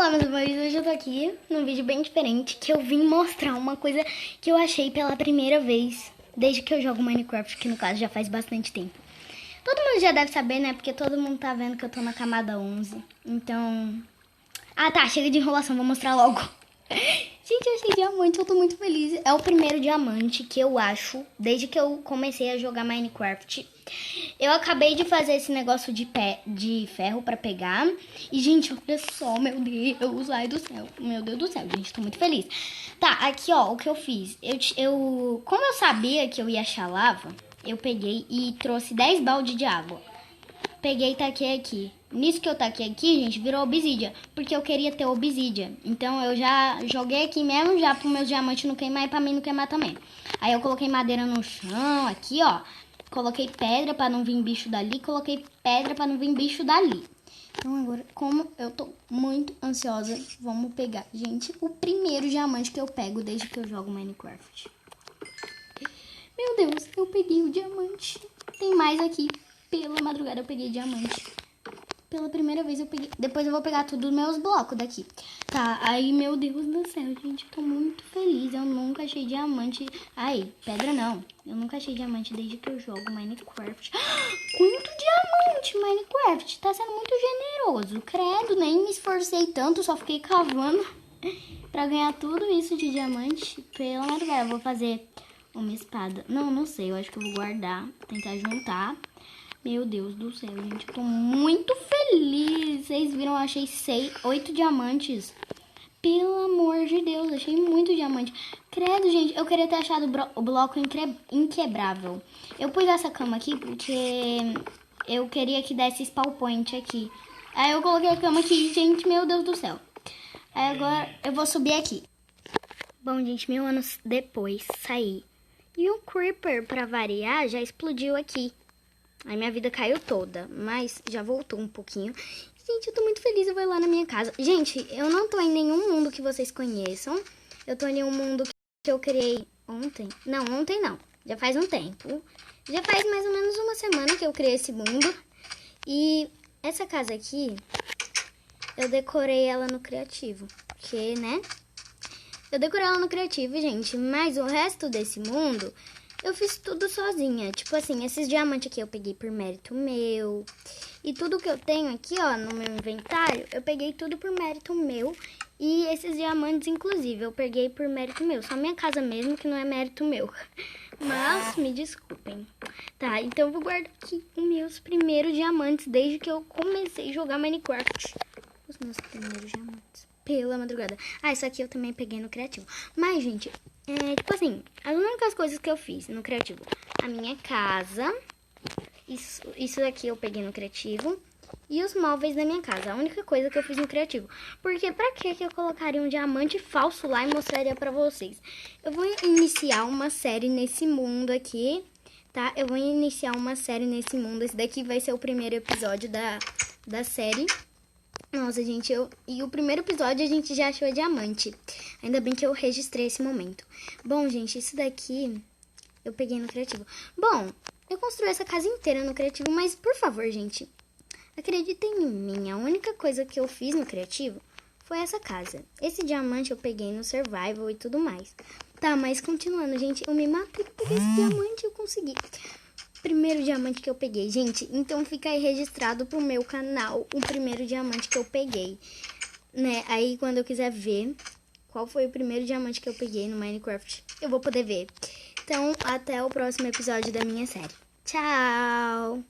Olá, meus amores, hoje eu tô aqui num vídeo bem diferente que eu vim mostrar uma coisa que eu achei pela primeira vez desde que eu jogo Minecraft, que no caso já faz bastante tempo. Todo mundo já deve saber, né, porque todo mundo tá vendo que eu tô na camada 11, então... Ah tá, chega de enrolação, vou mostrar logo. Gente, eu achei diamante, eu tô muito feliz. É o primeiro diamante que eu acho desde que eu comecei a jogar Minecraft. Eu acabei de fazer esse negócio de ferro pra pegar. E, gente, olha só, meu Deus, ai do céu. Meu Deus do céu, gente, tô muito feliz. Tá, aqui, ó, o que eu fiz. Como eu sabia que eu ia achar lava, eu peguei e trouxe 10 baldes de água. Peguei e taquei aqui. Nisso que eu taquei aqui, gente, virou obsidia. Porque eu queria ter obsidia. Então eu já joguei aqui mesmo, já pro meus diamantes não queimar e pra mim não queimar também. Aí eu coloquei madeira no chão, aqui, ó. Coloquei pedra pra não vir bicho dali. Coloquei pedra pra não vir bicho dali. Então agora, como eu tô muito ansiosa, vamos pegar, gente, o primeiro diamante que eu pego desde que eu jogo Minecraft. Meu Deus, eu peguei o diamante. Tem mais aqui. Pela madrugada eu peguei diamante. Pela primeira vez eu peguei. Depois eu vou pegar tudo os meus blocos daqui. Tá, aí meu Deus do céu, gente. Eu tô muito feliz. Eu nunca achei diamante. Ai, pedra não. Eu nunca achei diamante desde que eu jogo Minecraft. Quanto diamante, Minecraft. Tá sendo muito generoso. Credo, nem me esforcei tanto. Só fiquei cavando pra ganhar tudo isso de diamante. Pela madrugada eu vou fazer uma espada. Não sei. Eu acho que eu vou guardar. Tentar juntar. Meu Deus do céu, gente, eu tô muito feliz. Vocês viram, eu achei 8 diamantes. Pelo amor de Deus, achei muito diamante. Credo, gente, eu queria ter achado o bloco inquebrável. Eu pus essa cama aqui porque eu queria que desse spawn point aqui. Aí eu coloquei a cama aqui, gente, meu Deus do céu. Aí agora eu vou subir aqui. Bom, gente, 1000 anos depois, saí. E o Creeper, pra variar, já explodiu aqui. Aí minha vida caiu toda, mas já voltou um pouquinho. Gente, eu tô muito feliz, eu vou ir lá na minha casa. Gente, eu não tô em nenhum mundo que vocês conheçam. Eu tô em um mundo que eu criei ontem. Não, ontem não. Já faz um tempo. Já faz mais ou menos uma semana que eu criei esse mundo. E essa casa aqui, eu decorei ela no criativo. Porque, né? Eu decorei ela no criativo, gente. Mas o resto desse mundo... eu fiz tudo sozinha, tipo assim, esses diamantes aqui eu peguei por mérito meu. E tudo que eu tenho aqui, ó, no meu inventário, eu peguei tudo por mérito meu. E esses diamantes, inclusive, eu peguei por mérito meu. Só minha casa mesmo, que não é mérito meu. Mas, me desculpem. Tá, então eu vou guardar aqui os meus primeiros diamantes desde que eu comecei a jogar Minecraft. Os meus primeiros diamantes. Pela madrugada. Ah, isso aqui eu também peguei no criativo. Mas, gente, tipo assim, as únicas coisas que eu fiz no criativo. A minha casa. Isso daqui eu peguei no criativo. E os móveis da minha casa. A única coisa que eu fiz no criativo. Porque pra que eu colocaria um diamante falso lá e mostraria pra vocês? Eu vou iniciar uma série nesse mundo aqui, tá? Eu vou iniciar uma série nesse mundo. Esse daqui vai ser o primeiro episódio da série. Nossa, gente, e o primeiro episódio a gente já achou diamante. Ainda bem que eu registrei esse momento. Bom, gente, isso daqui eu peguei no criativo. Bom, eu construí essa casa inteira no criativo, mas por favor, gente, acreditem em mim. A única coisa que eu fiz no criativo foi essa casa. Esse diamante eu peguei no survival e tudo mais. Tá, mas continuando, gente, eu me matei por esse diamante e eu consegui. Primeiro diamante que eu peguei, gente, então fica aí registrado pro meu canal o primeiro diamante que eu peguei, né? Aí quando eu quiser ver qual foi o primeiro diamante que eu peguei no Minecraft, eu vou poder ver. Então, até o próximo episódio da minha série. Tchau!